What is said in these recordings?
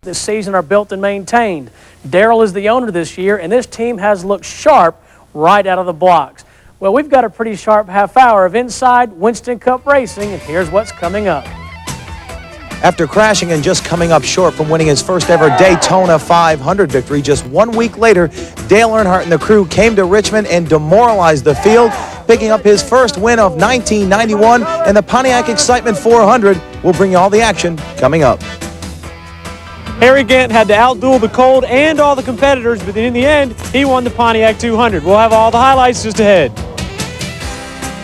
this season are built and maintained. Darrell is the owner this year, and this team has looked sharp right out of the blocks. Well, we've got a pretty sharp half hour of Inside Winston Cup Racing, and here's what's coming up. After crashing and just coming up short from winning his first ever Daytona 500 victory, just 1 week later, Dale Earnhardt and the crew came to Richmond and demoralized the field, picking up his first win of 1991, and the Pontiac Excitement 400 will bring you all the action coming up. Harry Gant had to outduel the cold and all the competitors, but in the end, he won the Pontiac 200. We'll have all the highlights just ahead.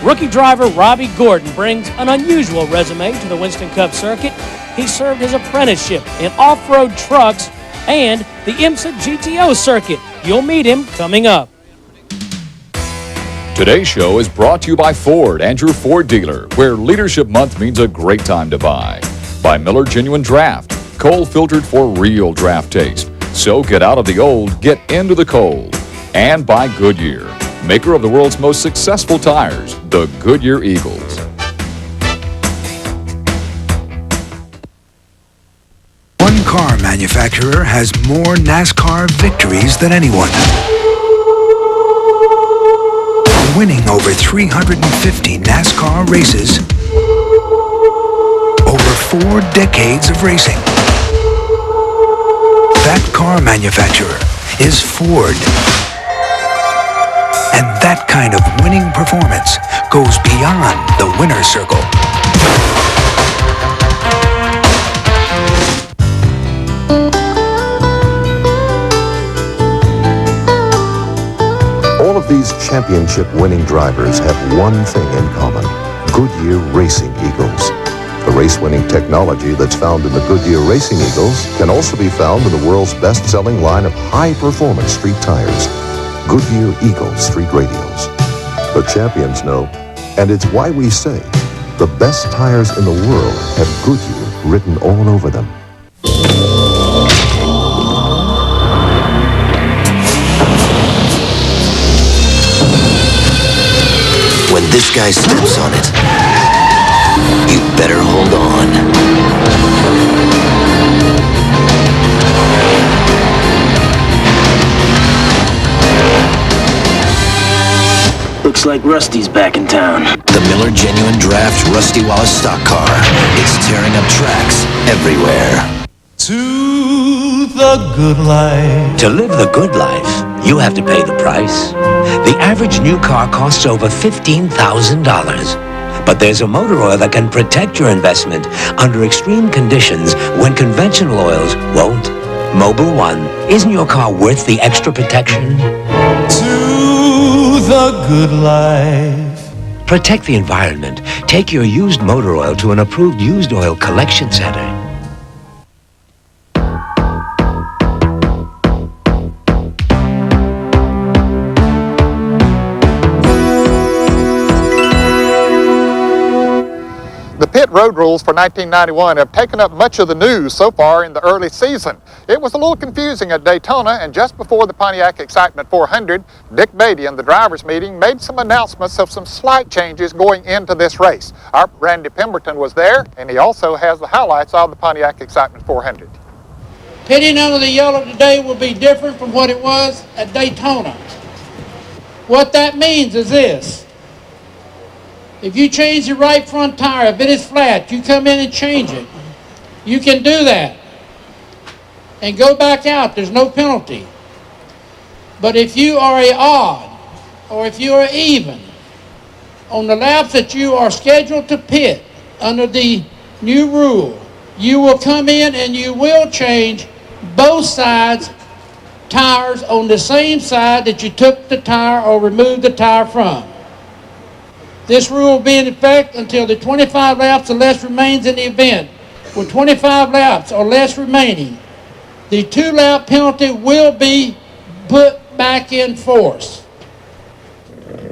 Rookie driver Robby Gordon brings an unusual resume to the Winston Cup circuit. He served his apprenticeship in off-road trucks and the IMSA GTO circuit. You'll meet him coming up. Today's show is brought to you by Ford and your Ford dealer, where Leadership Month means a great time to buy. By Miller Genuine Draft, coal filtered for real draft taste. So get out of the old, get into the cold. And by Goodyear, maker of the world's most successful tires, the Goodyear Eagles. One car manufacturer has more NASCAR victories than anyone. Winning over 350 NASCAR races, over 4 decades of racing. That car manufacturer is Ford. And that kind of winning performance goes beyond the winner's circle. All of these championship-winning drivers have one thing in common: Goodyear Racing Eagles. The race-winning technology that's found in the Goodyear Racing Eagles can also be found in the world's best-selling line of high-performance street tires, Goodyear Eagle Street Radials. The champions know, and it's why we say the best tires in the world have Goodyear written all over them. When this guy steps on it, you better hold on. Looks like Rusty's back in town. The Miller Genuine Draft Rusty Wallace stock car. It's tearing up tracks everywhere. To the good life. To live the good life, you have to pay the price. The average new car costs over $15,000. But there's a motor oil that can protect your investment under extreme conditions when conventional oils won't. Mobil One, isn't your car worth the extra protection? To the good life. Protect the environment. Take your used motor oil to an approved used oil collection center. The pit road rules for 1991 have taken up much of the news so far in the early season. It was a little confusing at Daytona, and just before the Pontiac Excitement 400, Dick Beatty in the drivers' meeting made some announcements of some slight changes going into this race. Our Randy Pemberton was there, and he also has the highlights of the Pontiac Excitement 400. Pitting under the yellow today will be different from what it was at Daytona. What that means is this. If you change the right front tire, if it is flat, you come in and change it. You can do that and go back out. There's no penalty. But if you are a odd or if you are even on the laps that you are scheduled to pit under the new rule, you will come in and you will change both sides tires on the same side that you took the tire or removed the tire from. This rule will be in effect until the 25 laps or less remains in the event. With 25 laps or less remaining, the 2-lap penalty will be put back in force.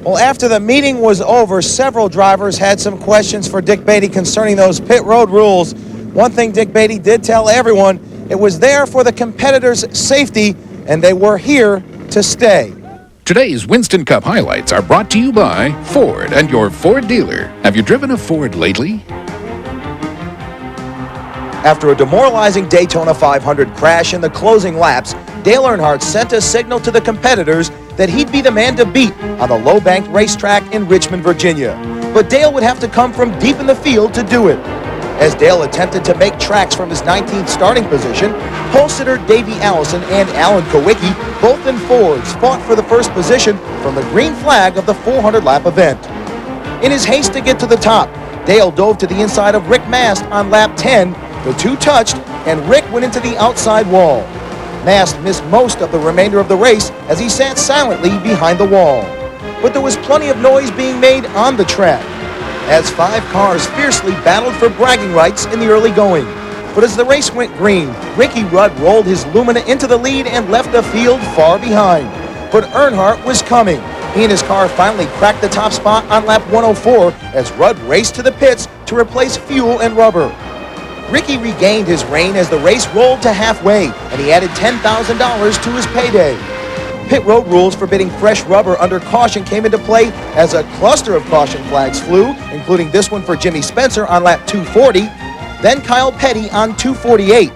Well, after the meeting was over, several drivers had some questions for Dick Beatty concerning those pit road rules. One thing Dick Beatty did tell everyone, it was there for the competitors' safety, and they were here to stay. Today's Winston Cup highlights are brought to you by Ford and your Ford dealer. Have you driven a Ford lately? After a demoralizing Daytona 500 crash in the closing laps, Dale Earnhardt sent a signal to the competitors that he'd be the man to beat on the low-banked racetrack in Richmond, Virginia. But Dale would have to come from deep in the field to do it. As Dale attempted to make tracks from his 19th starting position, pole sitter Davey Allison and Alan Kowicki, both in Fords, fought for the first position from the green flag of the 400-lap event. In his haste to get to the top, Dale dove to the inside of Rick Mast on lap 10. The two touched, and Rick went into the outside wall. Mast missed most of the remainder of the race as he sat silently behind the wall. But there was plenty of noise being made on the track, as 5 cars fiercely battled for bragging rights in the early going. But as the race went green, Ricky Rudd rolled his Lumina into the lead and left the field far behind. But Earnhardt was coming. He and his car finally cracked the top spot on lap 104 as Rudd raced to the pits to replace fuel and rubber. Ricky regained his reign as the race rolled to halfway, and he added $10,000 to his payday. Pit road rules forbidding fresh rubber under caution came into play as a cluster of caution flags flew, including this one for Jimmy Spencer on lap 240, then Kyle Petty on 248,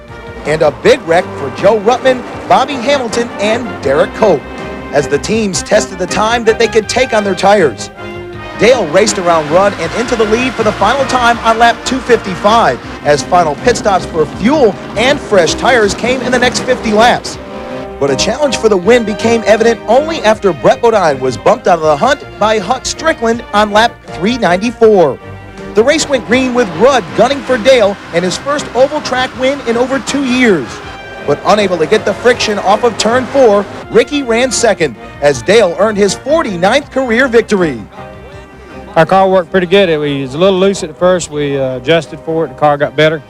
and a big wreck for Joe Ruttman, Bobby Hamilton, and Derek Cope, as the teams tested the time that they could take on their tires. Dale raced around Rudd and into the lead for the final time on lap 255, as final pit stops for fuel and fresh tires came in the next 50 laps. But a challenge for the win became evident only after Brett Bodine was bumped out of the hunt by Huck Strickland on lap 394. The race went green with Rudd gunning for Dale and his first oval track win in over 2 years. But unable to get the friction off of turn 4, Ricky ran second as Dale earned his 49th career victory. Our car worked pretty good. It was a little loose at first. We adjusted for it. The car got better.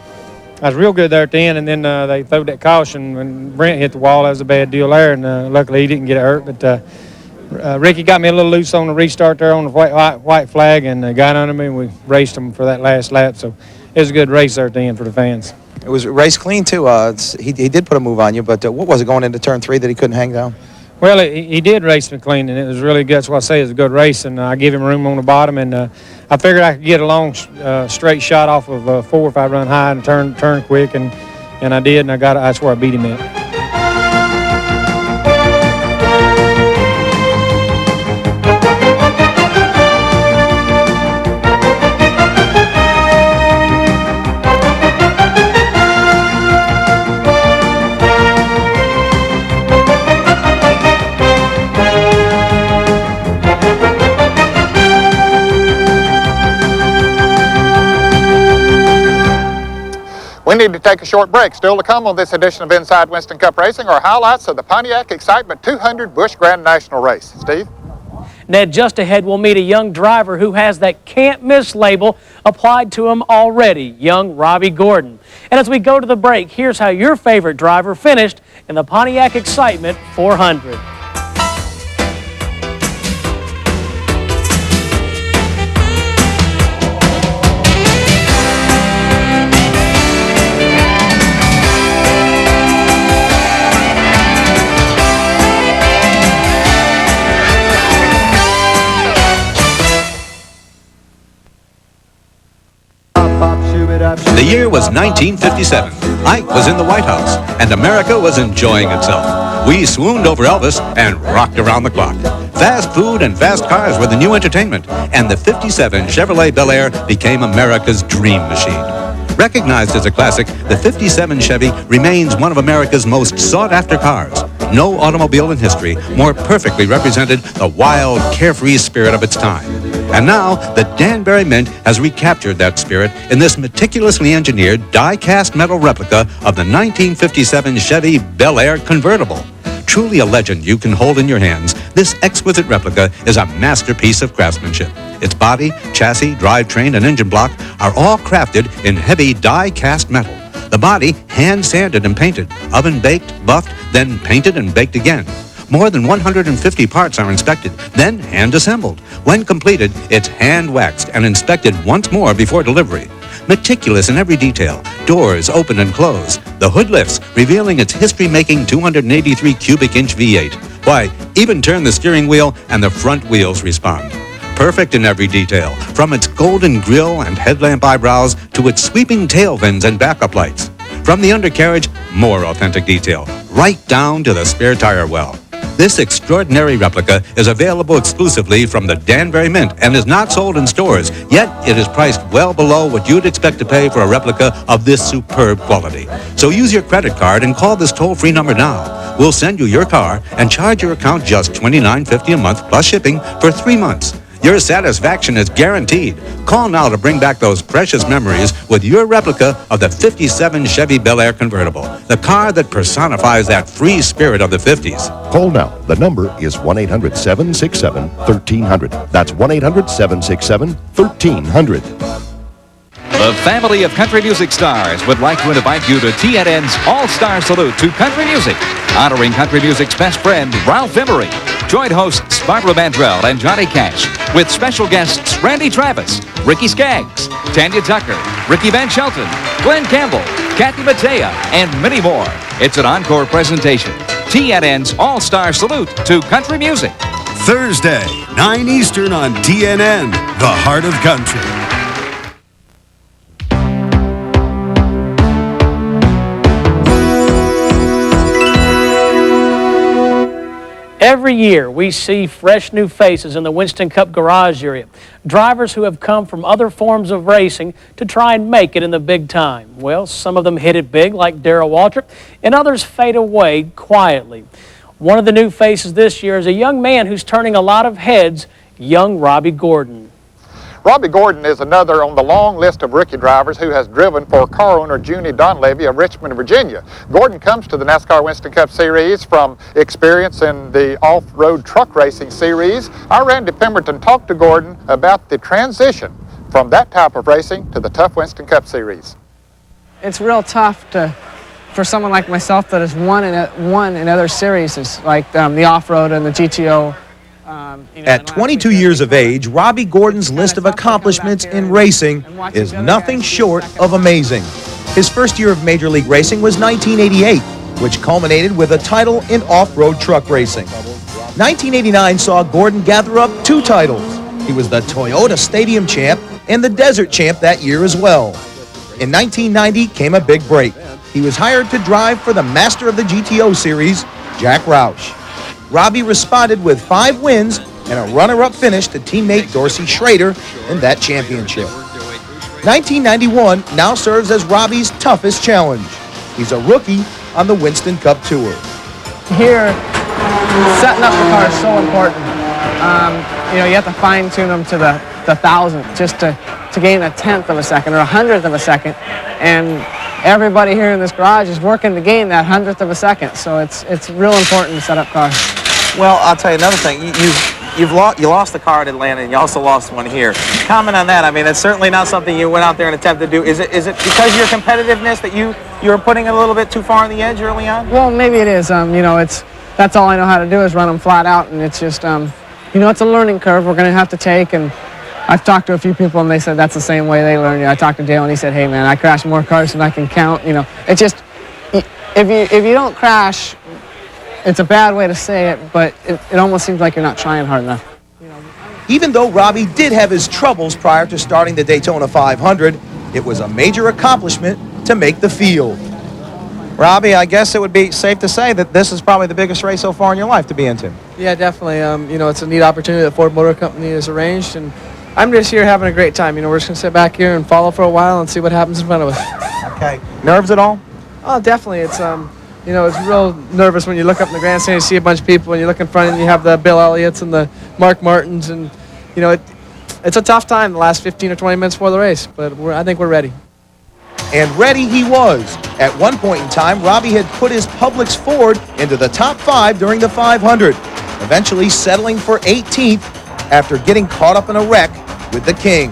I was real good there at the end, and then they threw that caution when Brent hit the wall. That was a bad deal there, and luckily he didn't get hurt. But Ricky got me a little loose on the restart there on the white flag, and got under me, and we raced him for that last lap. So it was a good race there at the end for the fans. It was race clean, too. He did put a move on you, but what was it going into turn 3 that he couldn't hang down? Well, he did race me clean, and it was really good. That's what I say, it was a good race, and I gave him room on the bottom, and I figured I could get a long straight shot off of 4 if I run high and turn quick, and I did, and that's where I beat him at. We need to take a short break. Still to come on this edition of Inside Winston Cup Racing are highlights of the Pontiac Excitement 200 Busch Grand National Race. Steve? Ned, just ahead we'll meet a young driver who has that can't-miss label applied to him already, young Robby Gordon. And as we go to the break, here's how your favorite driver finished in the Pontiac Excitement 400. The year was 1957. Ike was in the White House, and America was enjoying itself. We swooned over Elvis and rocked around the clock. Fast food and fast cars were the new entertainment, and the 57 Chevrolet Bel Air became America's dream machine. Recognized as a classic, the 57 Chevy remains one of America's most sought-after cars. No automobile in history more perfectly represented the wild, carefree spirit of its time. And now, the Danbury Mint has recaptured that spirit in this meticulously engineered die-cast metal replica of the 1957 Chevy Bel Air convertible. Truly a legend you can hold in your hands, this exquisite replica is a masterpiece of craftsmanship. Its body, chassis, drivetrain, and engine block are all crafted in heavy die-cast metal. The body hand-sanded and painted, oven-baked, buffed, then painted and baked again. More than 150 parts are inspected, then hand-assembled. When completed, it's hand-waxed and inspected once more before delivery. Meticulous in every detail, doors open and close. The hood lifts, revealing its history-making 283 cubic inch V8. Why, even turn the steering wheel and the front wheels respond. perfect in every detail, from its golden grille and headlamp eyebrows to its sweeping tail fins and backup lights. From the undercarriage, more authentic detail, right down to the spare tire well. This extraordinary replica is available exclusively from the Danbury Mint and is not sold in stores, yet it is priced well below what you'd expect to pay for a replica of this superb quality. So use your credit card and call this toll-free number now. We'll send you your car and charge your account just $29.50 a month plus shipping for 3 months. Your satisfaction is guaranteed. Call now to bring back those precious memories with your replica of the 57 Chevy Bel Air convertible, the car that personifies that free spirit of the 50s. Call now. The number is 1-800-767-1300. That's 1-800-767-1300. The family of country music stars would like to invite you to TNN's All-Star Salute to Country Music, honoring country music's best friend, Ralph Emery. Join hosts Barbara Mandrell and Johnny Cash with special guests Randy Travis, Ricky Skaggs, Tanya Tucker, Ricky Van Shelton, Glenn Campbell, Kathy Mattea, and many more. It's an encore presentation. TNN's All-Star Salute to Country Music. Thursday, 9 Eastern on TNN, the heart of country. Every year, we see fresh new faces in the Winston Cup garage area. Drivers who have come from other forms of racing to try and make it in the big time. Well, some of them hit it big, like Darrell Waltrip, and others fade away quietly. One of the new faces this year is a young man who's turning a lot of heads, young Robby Gordon. Robby Gordon is another on the long list of rookie drivers who has driven for car owner Junie Donlevy of Richmond, Virginia. Gordon comes to the NASCAR Winston Cup Series from experience in the off-road truck racing series. Our Randy Pemberton talked to Gordon about the transition from that type of racing to the tough Winston Cup Series. It's real tough for someone like myself that has won in other series, like the off-road and the GTO. At 22 years of age, Robby Gordon's list of accomplishments in racing is nothing short of amazing. His first year of Major League Racing was 1988, which culminated with a title in off-road truck racing. 1989 saw Gordon gather up 2 titles. He was the Toyota Stadium champ and the Desert champ that year as well. In 1990 came a big break. He was hired to drive for the master of the GTO series, Jack Roush. Robby responded with 5 wins and a runner-up finish to teammate Dorsey Schrader in that championship. 1991 now serves as Robby's toughest challenge. He's a rookie on the Winston Cup Tour. Here, setting up the car is so important. You have to fine-tune them to the thousandth just to gain 1/10 of a second or 100th of a second. And everybody here in this garage is working to gain that 100th of a second. So it's real important to set up cars. Well, I'll tell you another thing. You lost the car at Atlanta, and you also lost one here. Comment on that. I mean, it's certainly not something you went out there and attempted to do. Is it because of your competitiveness that you were putting it a little bit too far on the edge early on? Well, maybe it is. That's all I know how to do is run them flat out, and it's just it's a learning curve we're going to have to take. And I've talked to a few people, and they said that's the same way they learn. I talked to Dale, and he said, "Hey, man, I crashed more cars than I can count." It's just if you don't crash. It's a bad way to say it, but it almost seems like you're not trying hard enough. Even though Robby did have his troubles prior to starting the Daytona 500, it was a major accomplishment to make the field. Robby, I guess it would be safe to say that this is probably the biggest race so far in your life to be into. Yeah, definitely. It's a neat opportunity that Ford Motor Company has arranged, and I'm just here having a great time. We're just going to sit back here and follow for a while and see what happens in front of us. Okay. Nerves at all? Oh, definitely. It's it's real nervous when you look up in the grandstand and you see a bunch of people, and you look in front and you have the Bill Elliott's and the Mark Martins, and it's a tough time the last 15 or 20 minutes before the race, but I think we're ready. And ready he was. At one point in time, Robby had put his Publix Ford into the top 5 during the 500, eventually settling for 18th after getting caught up in a wreck with the King.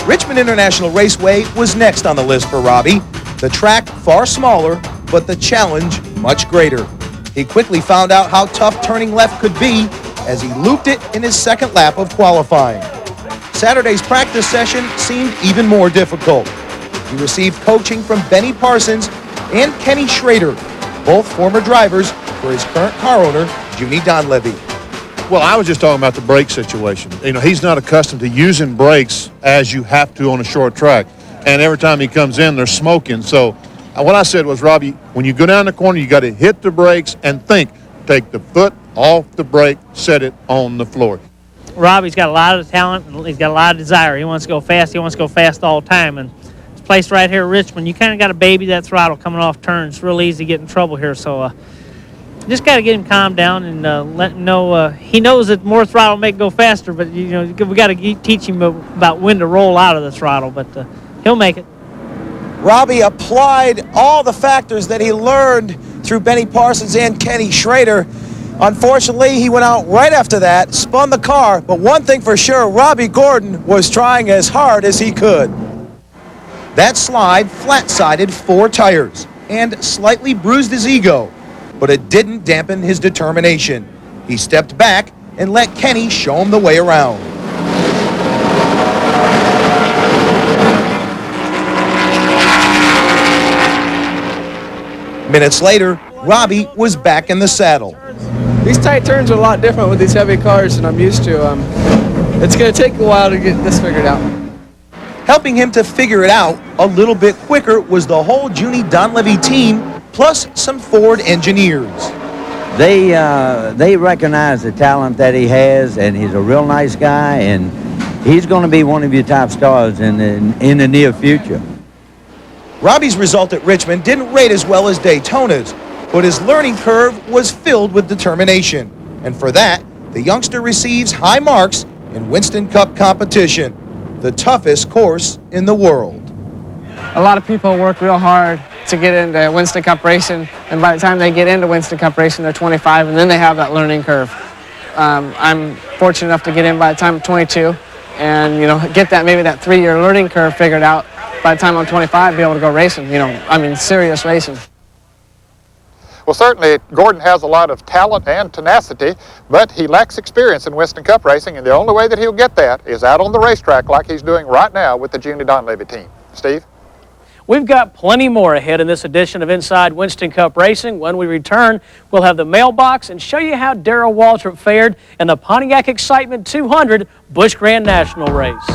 Richmond International Raceway was next on the list for Robby. The track far smaller, but the challenge much greater. He quickly found out how tough turning left could be as he looped it in his second lap of qualifying. Saturday's practice session seemed even more difficult. He received coaching from Benny Parsons and Kenny Schrader, both former drivers for his current car owner, Junie Donlevy. Well, I was just talking about the brake situation. You know, he's not accustomed to using brakes as you have to on a short track. And every time he comes in, they're smoking. So what I said was, Robbie, when you go down the corner, you got to hit the brakes and think. Take the foot off the brake, set it on the floor. Robbie's got a lot of talent, and he's got a lot of desire. He wants to go fast. He wants to go fast all the time. And this place right here, Richmond, you kind of got to baby that throttle coming off turns. It's real easy to get in trouble here. So just got to get him calmed down and let him know he knows that more throttle make it go faster, but we got to teach him about when to roll out of the throttle. But he'll make it. Robbie applied all the factors that he learned through Benny Parsons and Kenny Schrader. Unfortunately, he went out right after that, spun the car, but one thing for sure, Robby Gordon was trying as hard as he could. That slide flat-sided 4 tires and slightly bruised his ego, but it didn't dampen his determination. He stepped back and let Kenny show him the way around. Minutes later, Robbie was back in the saddle. These tight turns are a lot different with these heavy cars than I'm used to. It's going to take a while to get this figured out. Helping him to figure it out a little bit quicker was the whole Junie Donlevy team, plus some Ford engineers. They recognize the talent that he has, and he's a real nice guy, and he's going to be one of your top stars in the near future. Robbie's result at Richmond didn't rate as well as Daytona's, but his learning curve was filled with determination. And for that, the youngster receives high marks in Winston Cup competition, the toughest course in the world. A lot of people work real hard to get into Winston Cup Racing, and by the time they get into Winston Cup Racing, they're 25, and then they have that learning curve. I'm fortunate enough to get in by the time I'm 22, and get maybe that 3-year learning curve figured out. By the time I'm 25, be able to go racing, serious racing. Well, certainly Gordon has a lot of talent and tenacity, but he lacks experience in Winston Cup racing, and the only way that he'll get that is out on the racetrack like he's doing right now with the Junie Donlevy team. Steve? We've got plenty more ahead in this edition of Inside Winston Cup Racing. When we return, we'll have the mailbox and show you how Darrell Waltrip fared in the Pontiac Excitement 200 Busch Grand National race.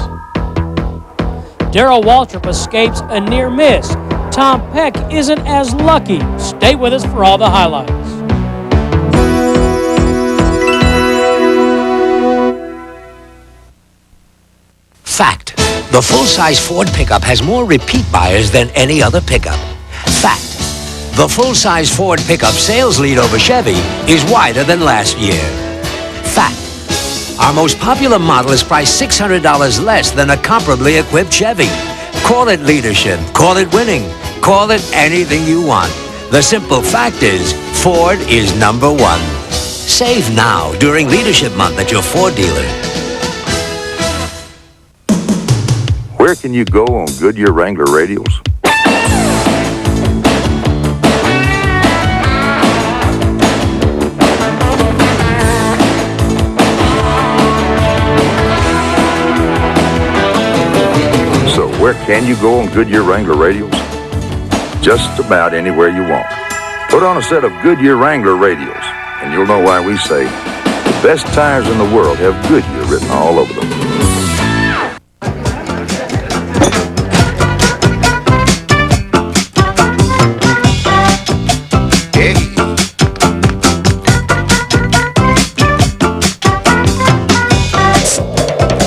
Darrell Waltrip escapes a near miss. Tom Peck isn't as lucky. Stay with us for all the highlights. Fact: the full-size Ford pickup has more repeat buyers than any other pickup. Fact: the full-size Ford pickup sales lead over Chevy is wider than last year. Fact: our most popular model is priced $600 less than a comparably equipped Chevy. Call it leadership, call it winning, call it anything you want. The simple fact is, Ford is #1. Save now during Leadership Month at your Ford dealer. Where can you go on Goodyear Wrangler radials? Where can you go on Goodyear Wrangler radials? Just about anywhere you want. Put on a set of Goodyear Wrangler radials, and you'll know why we say the best tires in the world have Goodyear written all over them.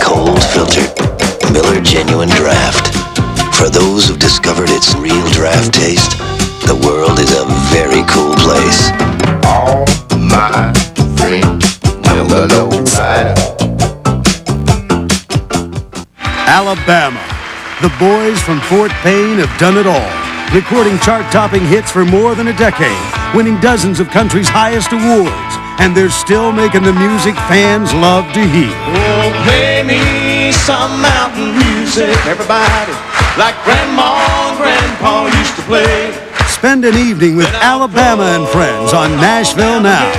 Cold filtered Miller Genuine Draft. For those who've discovered its real draft taste, the world is a very cool place. All my friends Miller Lowrider. Alabama. The boys from Fort Payne have done it all, recording chart-topping hits for more than a decade, winning dozens of country's highest awards, and they're still making the music fans love to hear. Oh, play me some mountain music, everybody, like Grandma and Grandpa used to play. Spend an evening with Alabama and Friends on Nashville Now.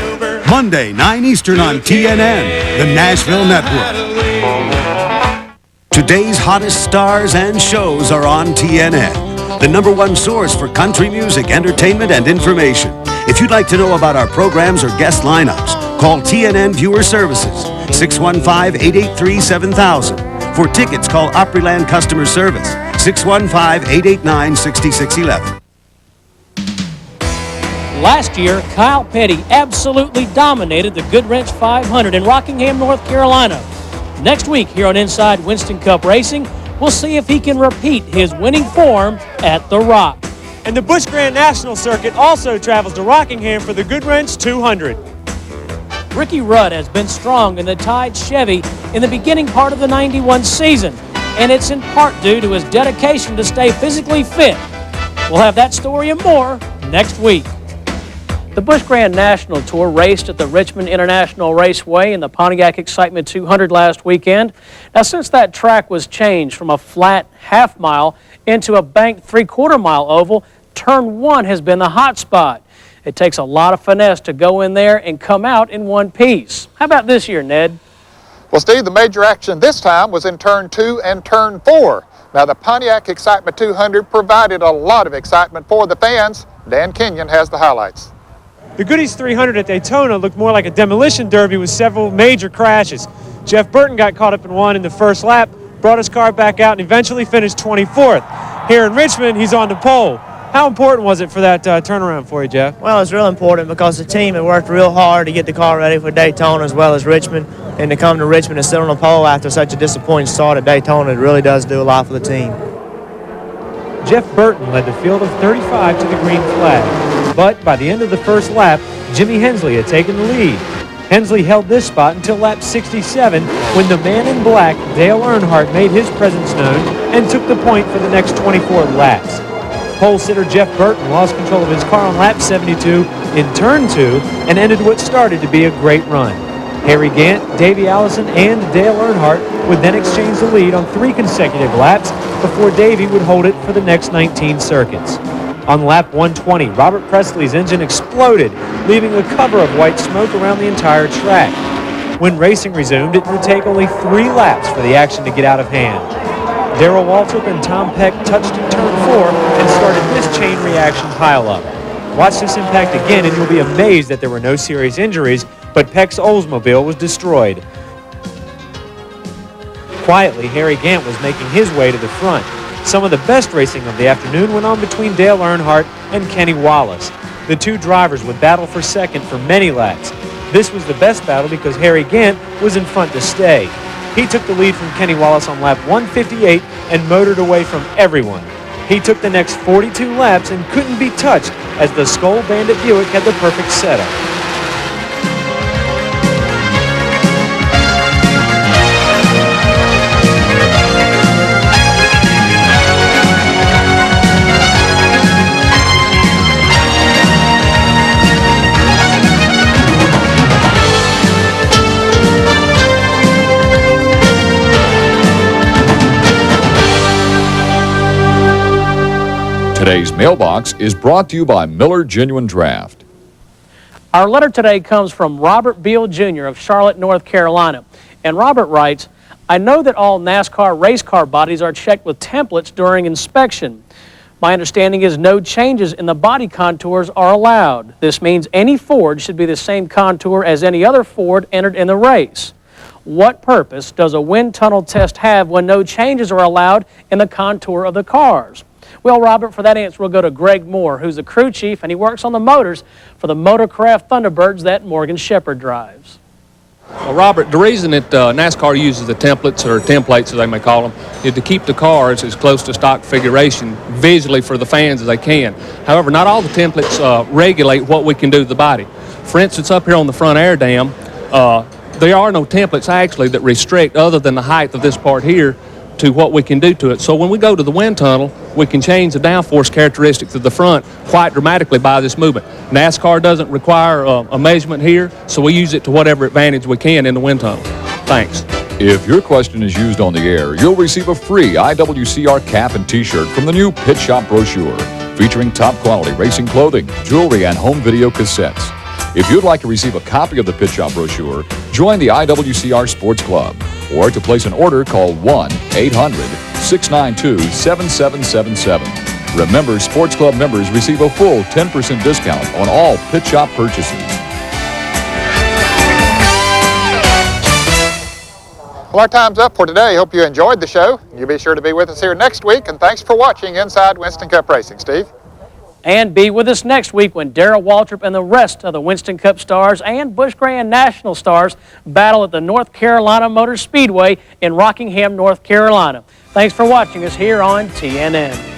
Monday, 9 Eastern on TNN, the Nashville Network. Today's hottest stars and shows are on TNN, the #1 source for country music, entertainment, and information. If you'd like to know about our programs or guest lineups, Call TNN Viewer Services, 615-883-7000. For tickets, call Opryland Customer Service, 615-889-6611. Last year, Kyle Petty absolutely dominated the Goodwrench 500 in Rockingham, North Carolina. Next week here on Inside Winston Cup Racing, we'll see if he can repeat his winning form at the Rock. And the Busch Grand National Circuit also travels to Rockingham for the Goodwrench 200. Ricky Rudd has been strong in the Tide Chevy in the beginning part of the 91 season, and it's in part due to his dedication to stay physically fit. We'll have that story and more next week. The Busch Grand National Tour raced at the Richmond International Raceway in the Pontiac Excitement 200 last weekend. Now, since that track was changed from a flat half-mile into a banked three-quarter-mile oval, Turn 1 has been the hot spot. It takes a lot of finesse to go in there and come out in one piece. How about this year, Ned? Well, Steve, the major action this time was in Turn 2 and Turn 4. Now, the Pontiac Excitement 200 provided a lot of excitement for the fans. Dan Kenyon has the highlights. The Goodies 300 at Daytona looked more like a demolition derby with several major crashes. Jeff Burton got caught up in one in the first lap, brought his car back out, and eventually finished 24th. Here in Richmond, he's on the pole. How important was it for that turnaround for you, Jeff? Well, it's real important because the team had worked real hard to get the car ready for Daytona as well as Richmond, and to come to Richmond and sit on the pole after such a disappointing start at Daytona, it really does do a lot for the team. Jeff Burton led the field of 35 to the green flag, but by the end of the first lap, Jimmy Hensley had taken the lead. Hensley held this spot until lap 67 when the man in black, Dale Earnhardt, made his presence known and took the point for the next 24 laps. Pole sitter Jeff Burton lost control of his car on lap 72 in turn 2 and ended what started to be a great run. Harry Gant, Davey Allison, and Dale Earnhardt would then exchange the lead on 3 consecutive laps before Davey would hold it for the next 19 circuits. On lap 120, Robert Presley's engine exploded, leaving a cover of white smoke around the entire track. When racing resumed, it would take only 3 laps for the action to get out of hand. Darrell Waltrip and Tom Peck touched in turn 4 and started this chain reaction pileup. Watch this impact again and you'll be amazed that there were no serious injuries, but Peck's Oldsmobile was destroyed. Quietly, Harry Gant was making his way to the front. Some of the best racing of the afternoon went on between Dale Earnhardt and Kenny Wallace. The two drivers would battle for second for many laps. This was the best battle because Harry Gant was in front to stay. He took the lead from Kenny Wallace on lap 158 and motored away from everyone. He took the next 42 laps and couldn't be touched as the Skoll Bandit Buick had the perfect setup. Today's mailbox is brought to you by Miller Genuine Draft. Our letter today comes from Robert Beal Jr. of Charlotte, North Carolina. And Robert writes, I know that all NASCAR race car bodies are checked with templates during inspection. My understanding is no changes in the body contours are allowed. This means any Ford should be the same contour as any other Ford entered in the race. What purpose does a wind tunnel test have when no changes are allowed in the contour of the cars? Well, Robert, for that answer, we'll go to Greg Moore, who's the crew chief, and he works on the motors for the Motorcraft Thunderbirds that Morgan Shepherd drives. Well, Robert, the reason that NASCAR uses the templates, or templates as they may call them, is to keep the cars as close to stock configuration visually for the fans as they can. However, not all the templates regulate what we can do to the body. For instance, up here on the front air dam, there are no templates actually that restrict, other than the height of this part here, to what we can do to it. So when we go to the wind tunnel, we can change the downforce characteristics of the front quite dramatically by this movement. NASCAR doesn't require a measurement here, so we use it to whatever advantage we can in the wind tunnel. Thanks. If your question is used on the air, you'll receive a free IWCR cap and t-shirt from the new Pit Shop brochure, featuring top quality racing clothing, jewelry, and home video cassettes. If you'd like to receive a copy of the Pit Shop brochure, join the IWCR Sports Club. Or to place an order, call 1-800-692-7777. Remember, Sports Club members receive a full 10% discount on all Pit Shop purchases. Well, our time's up for today. Hope you enjoyed the show. You'll be sure to be with us here next week, and thanks for watching Inside Winston Cup Racing. Steve? And be with us next week when Darrell Waltrip and the rest of the Winston Cup stars and Busch Grand National stars battle at the North Carolina Motor Speedway in Rockingham, North Carolina. Thanks for watching us here on TNN.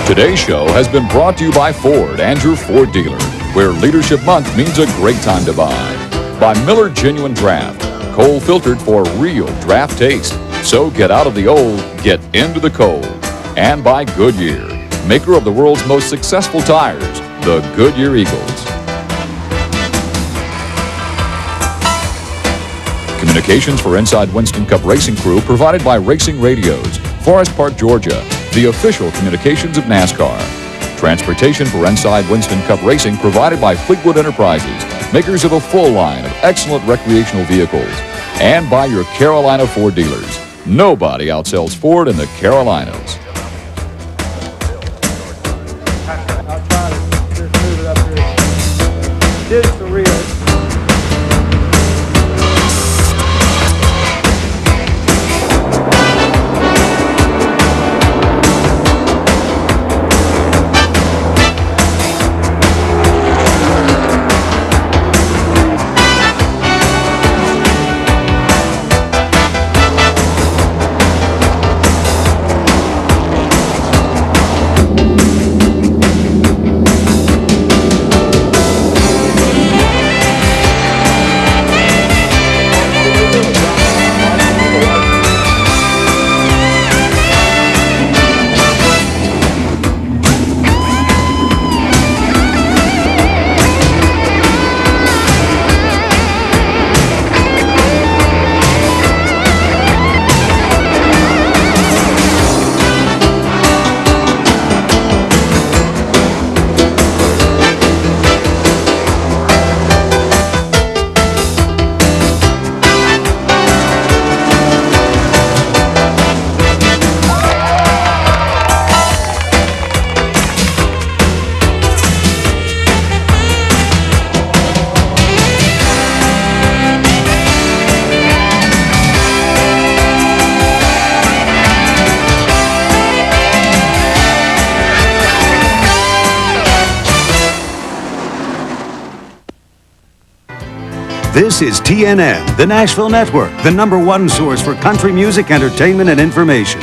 Today's show has been brought to you by Ford and your Ford dealer, where Leadership Month means a great time to buy. By Miller Genuine Draft, cold filtered for real draft taste. So get out of the old, get into the cold. And by Goodyear, maker of the world's most successful tires, the Goodyear Eagles. Communications for Inside Winston Cup Racing crew provided by Racing Radios, Forest Park, Georgia, the official communications of NASCAR. Transportation for Inside Winston Cup Racing provided by Fleetwood Enterprises, makers of a full line of excellent recreational vehicles. And by your Carolina Ford dealers. Nobody outsells Ford in the Carolinas. I'll try to just move it up here. This is the real. This is TNN, the Nashville Network, the #1 source for country music, entertainment, and information.